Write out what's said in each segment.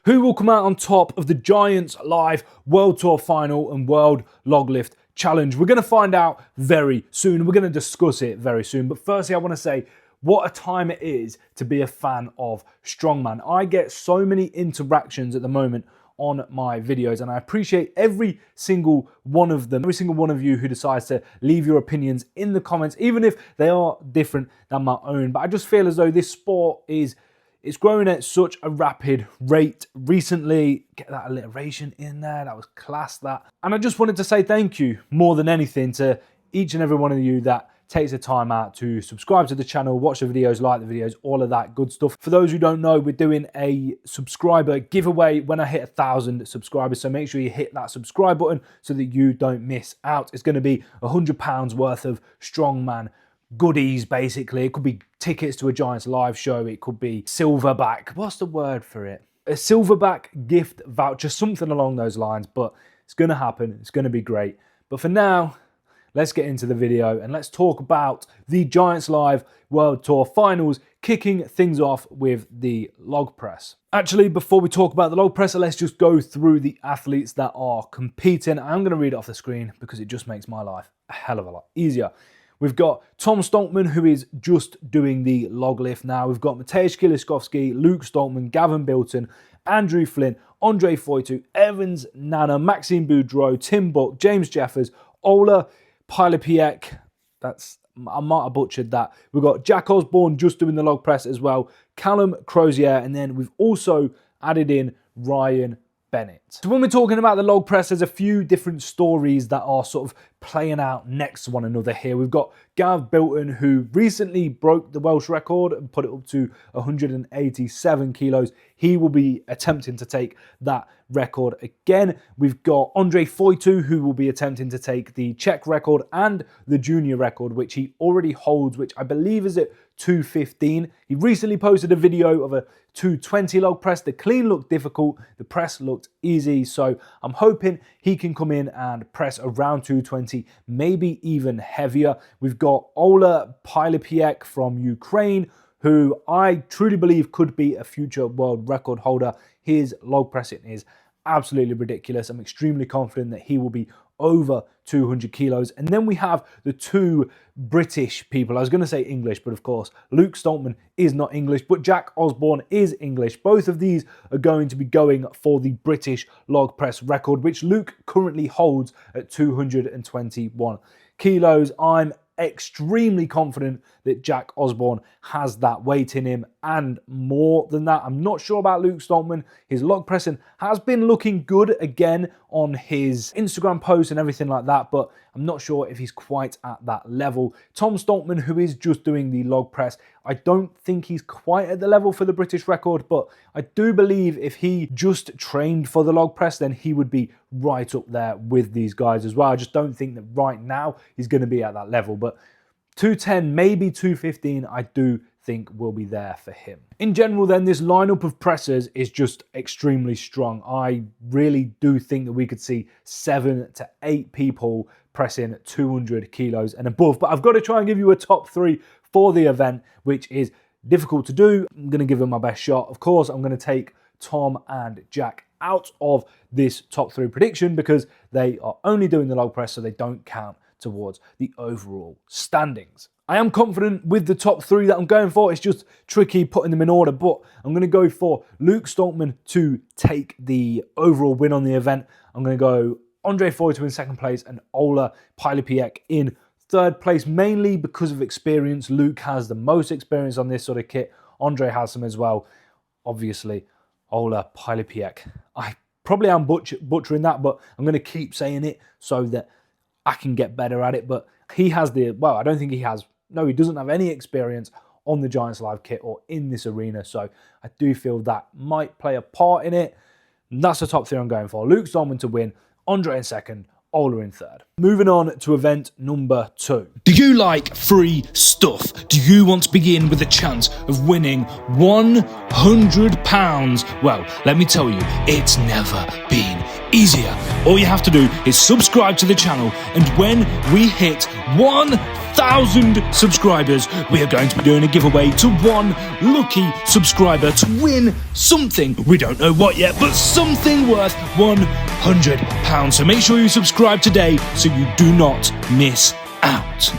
Who will come out on top of the Giants Live World Tour Final and World Log Lift Challenge? We're going to find out very soon. We're going to discuss it very soon. But firstly, I want to say what a time it is to be a fan of Strongman. I get so many interactions at the moment on my videos, and I appreciate every single one of them, every single one of you who decides to leave your opinions in the comments, even if they are different than my own. But I just feel as though this sport it's growing at such a rapid rate recently. Get that alliteration in there, that was class, that. And I just wanted to say thank you more than anything to each and every one of you that takes the time out to subscribe to the channel, watch the videos, like the videos, all of that good stuff. For those who don't know, we're doing a subscriber giveaway when I hit 1,000 subscribers, so make sure you hit that subscribe button so that you don't miss out. It's going to be £100 worth of Strongman goodies, basically. It could be tickets to a Giants live show, it could be silverback, what's the word for it? A silverback gift voucher, something along those lines, but it's going to happen, it's going to be great. But for now, let's get into the video and let's talk about the Giants Live World Tour Finals, kicking things off with the log press. Actually, before we talk about the log presser, let's just go through the athletes that are competing. I'm going to read it off the screen because it just makes my life a hell of a lot easier. We've got Tom Stoltman, who is just doing the log lift now. We've got Mateusz Kieliszkowski, Luke Stoltman, Gavin Bilton, Andrew Flynn, Andre Foitu, Evans Nana, Maxime Boudreau, Tim Buck, James Jeffers, Ola Pilapiek, I might have butchered that. We've got Jack Osborne just doing the log press as well, Callum Crozier, and then we've also added in Ryan Bennett. So when we're talking about the log press, there's a few different stories that are sort of playing out next to one another here. We've got Gav Bilton, who recently broke the Welsh record and put it up to 187 kilos. He will be attempting to take that record again. We've got Andre Foitu, who will be attempting to take the Czech record and the junior record, which he already holds, which I believe is at 215. He recently posted a video of a 220 log press. The clean looked difficult, the press looked easy, so I'm hoping he can come in and press around 220, maybe even heavier. We've got Ola Pilapiek from Ukraine, who I truly believe could be a future world record holder. His log pressing is absolutely ridiculous. I'm extremely confident that he will be over 200 kilos. And then we have the two British people. I was going to say English, but of course, Luke Stoltman is not English, but Jack Osborne is English. Both of these are going to be going for the British log press record, which Luke currently holds at 221 kilos. I'm extremely confident that Jack Osborne has that weight in him and more than that. I'm not sure about Luke Stoltman. His log pressing has been looking good again on his Instagram posts and everything like that, but I'm not sure if he's quite at that level. Tom Stoltman, who is just doing the log press, I don't think he's quite at the level for the British record, but I do believe if he just trained for the log press, then he would be right up there with these guys as well. I just don't think that right now he's going to be at that level, but 210, maybe 215, I do think will be there for him. In general then, this lineup of pressers is just extremely strong. I really do think that we could see 7 to 8 people pressing 200 kilos and above, but I've got to try and give you a top 3 for the event, which is difficult to do. I'm going to give them my best shot. Of course, I'm going to take Tom and Jack out of this top 3 prediction because they are only doing the log press, so they don't count towards the overall standings. I am confident with the top 3 that I'm going for. It's just tricky putting them in order, but I'm going to go for Luke Stoltman to take the overall win on the event. I'm going to go Andre Foitu in second place and Ola Pilapiek in third place, mainly because of experience. Luke has the most experience on this sort of kit. Andre has some as well. Obviously, Ola Pilapiek. I probably am butchering that, but I'm going to keep saying it so that I can get better at it. But he has the, well, I don't think he has, no, he doesn't have any experience on the Giants Live kit or in this arena. So I do feel that might play a part in it. And that's the top 3 I'm going for. Luke Stoltman to win, Andre in second, Ola in third. Moving on to event number 2. Do you like free stuff? Do you want to begin with a chance of winning £100? Well, let me tell you, it's never been easier. All you have to do is subscribe to the channel, and when we hit 1,000 1,000 subscribers, we are going to be doing a giveaway to one lucky subscriber to win something. We don't know what yet, but something worth £100. So make sure you subscribe today so you do not miss out.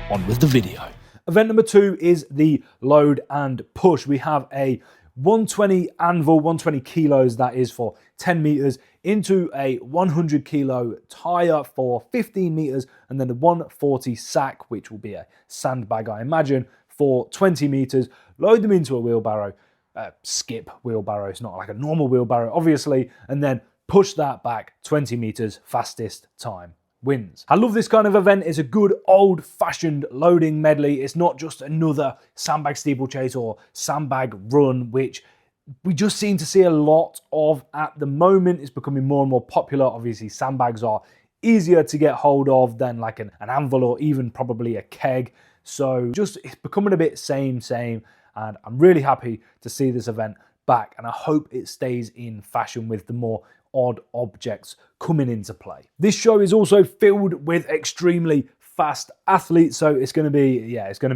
On with the video. Event number 2 is the load and push. We have a 120 anvil, 120 kilos, that is for 10 meters, into a 100 kilo tire for 15 meters, and then the 140 sack, which will be a sandbag, I imagine, for 20 meters. Load them into a wheelbarrow, skip wheelbarrow. It's not like a normal wheelbarrow, obviously, and then push that back 20 meters, fastest time wins. I love this kind of event. It's a good old-fashioned loading medley. It's not just another sandbag steeplechase or sandbag run, which we just seem to see a lot of at the moment. It's becoming more and more popular. Obviously, sandbags are easier to get hold of than like an anvil or even probably a keg. So just it's becoming a bit same, and I'm really happy to see this event back, and I hope it stays in fashion with the more odd objects coming into play. This show is also filled with extremely fast athletes, so it's going to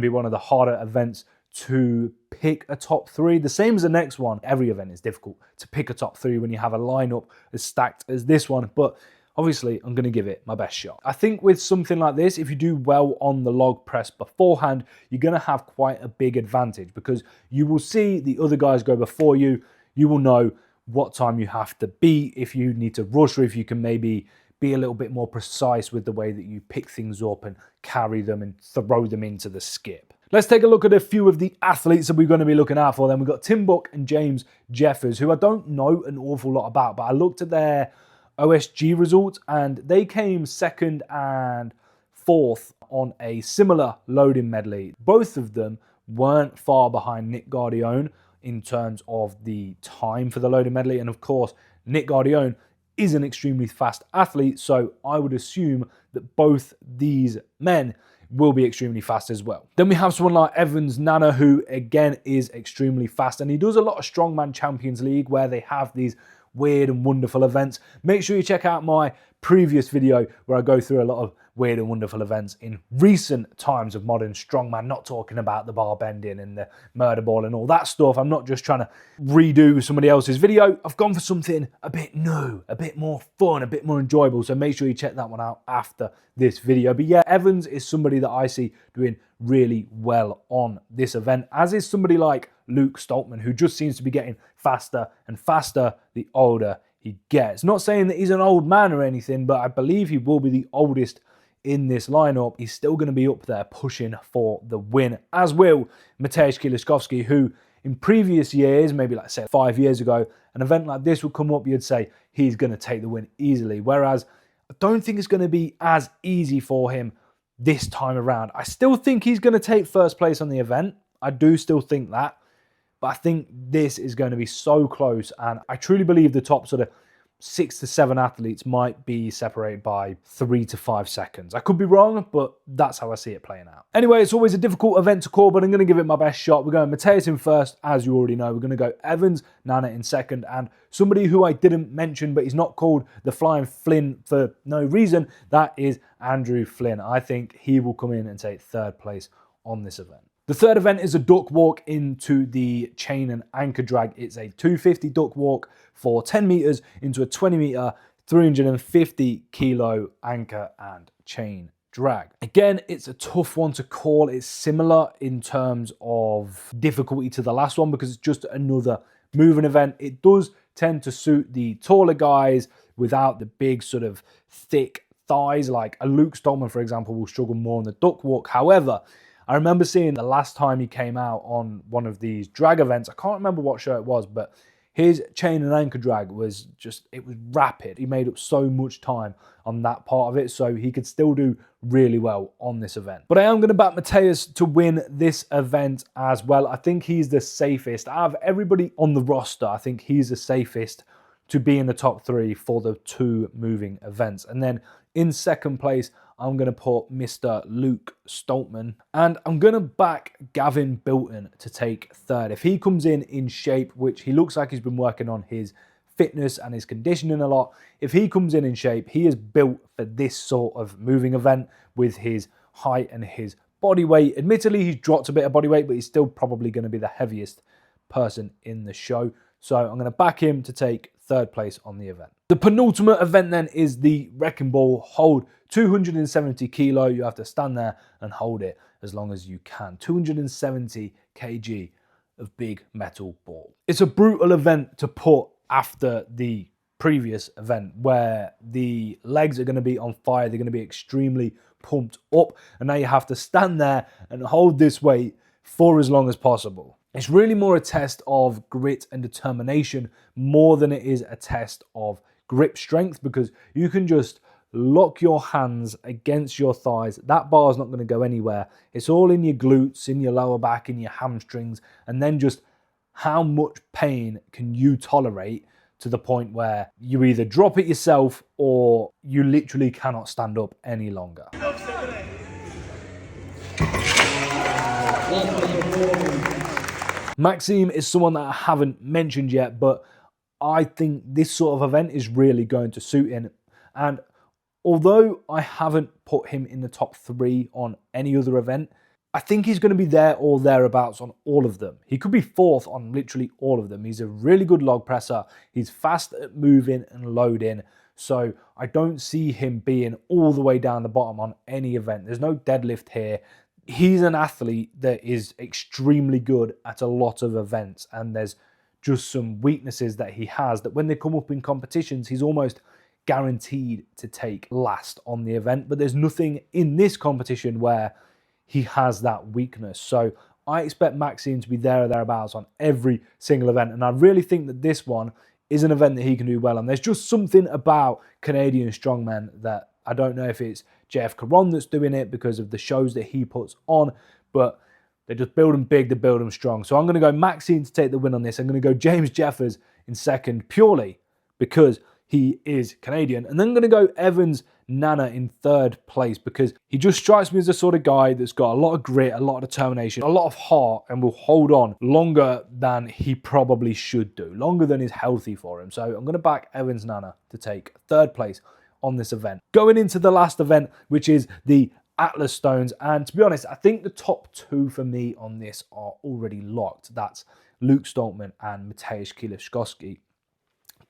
be one of the harder events to pick a top 3. The same as the next one. Every event is difficult to pick a top 3 when you have a lineup as stacked as this one, but obviously I'm going to give it my best shot. I think with something like this, if you do well on the log press beforehand, you're going to have quite a big advantage because you will see the other guys go before you. You will know what time you have to be, if you need to rush, or if you can maybe be a little bit more precise with the way that you pick things up and carry them and throw them into the skip. Let's take a look at a few of the athletes that we're going to be looking out for. Then we've got Tim Buck and James Jeffers, who I don't know an awful lot about, but I looked at their OSG results and they came 2nd and 4th on a similar loading medley. Both of them weren't far behind Nick Guardione in terms of the time for the loading medley. And of course, Nick Guardione is an extremely fast athlete, so I would assume that both these men will be extremely fast as well. Then we have someone like Evans Nana, who again is extremely fast, and he does a lot of Strongman Champions League where they have these weird and wonderful events. Make sure you check out my previous video where I go through a lot of weird and wonderful events in recent times of modern strongman, not talking about the bar bending and the murder ball and all that stuff. I'm not just trying to redo somebody else's video. I've gone for something a bit new, a bit more fun, a bit more enjoyable. So make sure you check that one out after this video. But yeah, Evans is somebody that I see doing really well on this event, as is somebody like Luke Stoltman, who just seems to be getting faster and faster the older he gets. Not saying that he's an old man or anything, but I believe he will be the oldest in this lineup. He's still going to be up there pushing for the win, as will Mateusz Kieliszkowski, who in previous years, maybe like say 5 years ago, an event like this would come up, you'd say he's going to take the win easily. Whereas I don't think it's going to be as easy for him this time around. I still think he's going to take first place on the event. I do still think that. But I think this is going to be so close, and I truly believe the top sort of 6 to 7 athletes might be separated by 3 to 5 seconds. I could be wrong, but that's how I see it playing out. Anyway, it's always a difficult event to call, but I'm going to give it my best shot. We're going Mateusz in first, as you already know. We're going to go Evans, Nana in second, and somebody who I didn't mention, but he's not called the Flying Flynn for no reason, that is Andrew Flynn. I think he will come in and take 3rd place on this event. The third event is a duck walk into the chain and anchor drag. It's a 250 duck walk for 10 meters into a 20 meter, 350 kilo anchor and chain drag. Again, it's a tough one to call. It's similar in terms of difficulty to the last one because it's just another moving event. It does tend to suit the taller guys without the big sort of thick thighs. Like a Luke Stoltman, for example, will struggle more on the duck walk. However, I remember seeing the last time he came out on one of these drag events, I can't remember what show it was, but his chain and anchor drag was just, it was rapid. He made up so much time on that part of it, so he could still do really well on this event. But I am going to back Mateusz to win this event as well. I think he's the safest. Out of everybody on the roster, I think he's the safest to be in the top 3 for the 2 moving events. And then in second place, I'm going to put Mr. Luke Stoltman, and I'm going to back Gavin Bilton to take 3rd. If he comes in shape, which he looks like he's been working on his fitness and his conditioning a lot, if he comes in shape, he is built for this sort of moving event with his height and his body weight. Admittedly, he's dropped a bit of body weight, but he's still probably going to be the heaviest person in the show. So I'm going to back him to take third place on the event. The penultimate event then is the Wrecking Ball Hold. 270 kilo. You have to stand there and hold it as long as you can. 270 kg of big metal ball. It's a brutal event to put after the previous event where the legs are going to be on fire. They're going to be extremely pumped up, and now you have to stand there and hold this weight for as long as possible. It's really more a test of grit and determination more than it is a test of grip strength, because you can just lock your hands against your thighs. That bar is not going to go anywhere. It's all in your glutes, in your lower back, in your hamstrings, and then just how much pain can you tolerate to the point where you either drop it yourself or you literally cannot stand up any longer. Maxime is someone that I haven't mentioned yet, but I think this sort of event is really going to suit him. And although I haven't put him in the top 3 on any other event, I think he's going to be there or thereabouts on all of them. He could be 4th on literally all of them. He's a really good log presser. He's fast at moving and loading. So I don't see him being all the way down the bottom on any event. There's no deadlift here. He's an athlete that is extremely good at a lot of events, and there's just some weaknesses that he has that when they come up in competitions, he's almost guaranteed to take last on the event. But there's nothing in this competition where he has that weakness. So I expect Maxime to be there or thereabouts on every single event, and I really think that this one is an event that he can do well. And there's just something about Canadian strongmen that I don't know if it's JF Caron that's doing it because of the shows that he puts on, but they just build them big, they build them strong. So I'm going to go Maxime to take the win on this. I'm going to go James Jeffers in second purely because he is Canadian. And then I'm going to go Evans Nana in third place because he just strikes me as the sort of guy that's got a lot of grit, a lot of determination, a lot of heart, and will hold on longer than he probably should do, longer than is healthy for him. So I'm going to back Evans Nana to take third place on this event. Going into the last event, which is the Atlas Stones, and to be honest, I think the top 2 for me on this are already locked. That's Luke Stoltman and Mateusz Kieliszkowski.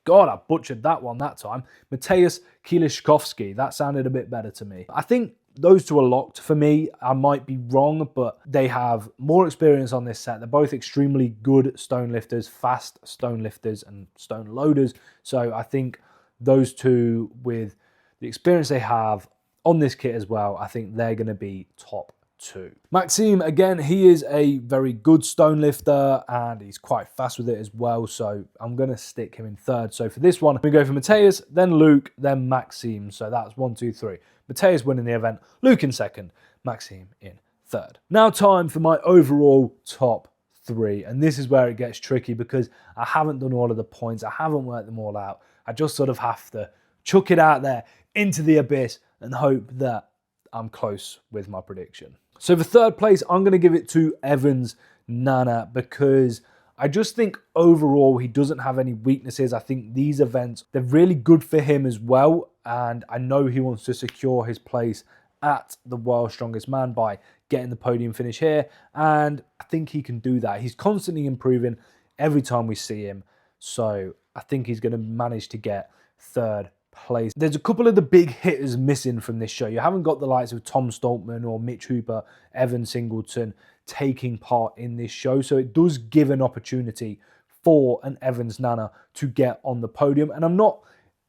God, I butchered that one that time. Mateusz Kieliszkowski, that sounded a bit better to me. I think those 2 are locked for me. I might be wrong, but they have more experience on this set. They're both extremely good stone lifters, fast stone lifters and stone loaders. So I think those 2, with the experience they have on this kit as well, I think they're going to be top 2. Maxime, again, he is a very good stone lifter and he's quite fast with it as well. So I'm going to stick him in third. So for this one, we go for Mateusz, then Luke, then Maxime. So that's 1, 2, 3. Mateusz winning the event, Luke in second, Maxime in third. Now time for my overall top 3. And this is where it gets tricky because I haven't done all of the points. I haven't worked them all out. I just sort of have to chuck it out there into the abyss and hope that I'm close with my prediction. So for third place, I'm going to give it to Evans Nana because I just think overall he doesn't have any weaknesses. I think these events, they're really good for him as well. And I know he wants to secure his place at the World's Strongest Man by getting the podium finish here. And I think he can do that. He's constantly improving every time we see him. So I think he's going to manage to get third place. There's a couple of the big hitters missing from this show. You haven't got the likes of Tom Stoltman or Mitch Hooper, Evan Singleton taking part in this show. So it does give an opportunity for an Evans Nana to get on the podium. And I'm not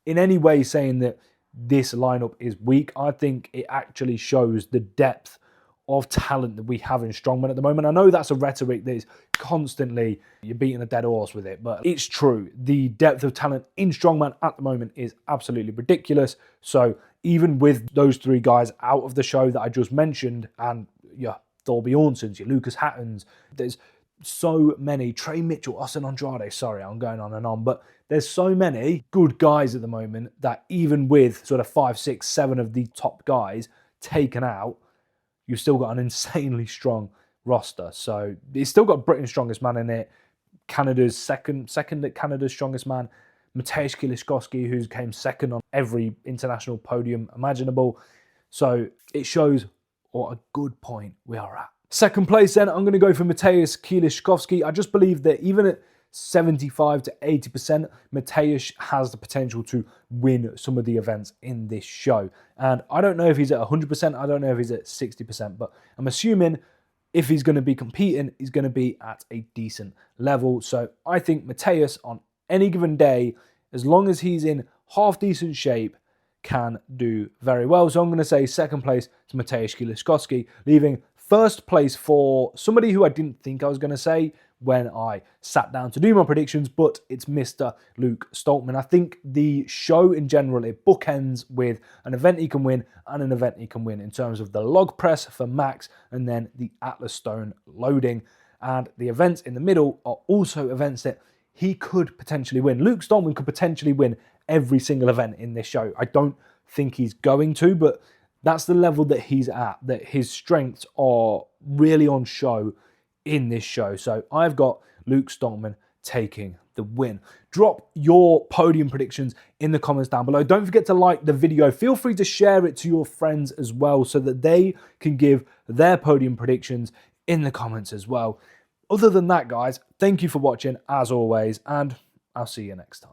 in any way saying that this lineup is weak. I think it actually shows the depth of talent that we have in strongman at the moment. I know that's a rhetoric that is constantly, you're beating a dead horse with it, but it's true. The depth of talent in strongman at the moment is absolutely ridiculous. So even with those 3 guys out of the show that I just mentioned, and your Thorby Ornsons, your Lucas Hattons, there's so many, Trey Mitchell, Austin Andrade, sorry, I'm going on and on, but there's so many good guys at the moment that even with sort of 5, 6, 7 of the top guys taken out, you've still got an insanely strong roster. So it's still got Britain's strongest man in it, Canada's second at Canada's strongest man, Mateusz Kieliszkowski, who came second on every international podium imaginable. So it shows or a good point we are at. Second place then, I'm going to go for Mateusz Kieliszkowski. I just believe that even at 75 to 80%, Mateusz has the potential to win some of the events in this show. And I don't know if he's at 100%, I don't know if he's at 60%, but I'm assuming if he's going to be competing, he's going to be at a decent level. So I think Mateusz on any given day, as long as he's in half decent shape, can do very well. So I'm going to say second place to Mateusz Kieliszkowski, leaving first place for somebody who I didn't think I was going to say when I sat down to do my predictions, but it's Mr. Luke Stoltman. I think the show in general, it bookends with an event he can win and an event he can win in terms of the log press for Max and then the Atlas Stone loading. And the events in the middle are also events that he could potentially win. Luke Stoltman could potentially win every single event in this show. I don't think he's going to, but that's the level that he's at, that his strengths are really on show in this show. So I've got Luke Stoltman taking the win. Drop your podium predictions in the comments down below. Don't forget to like the video. Feel free to share it to your friends as well so that they can give their podium predictions in the comments as well. Other than that, guys, thank you for watching as always, and I'll see you next time.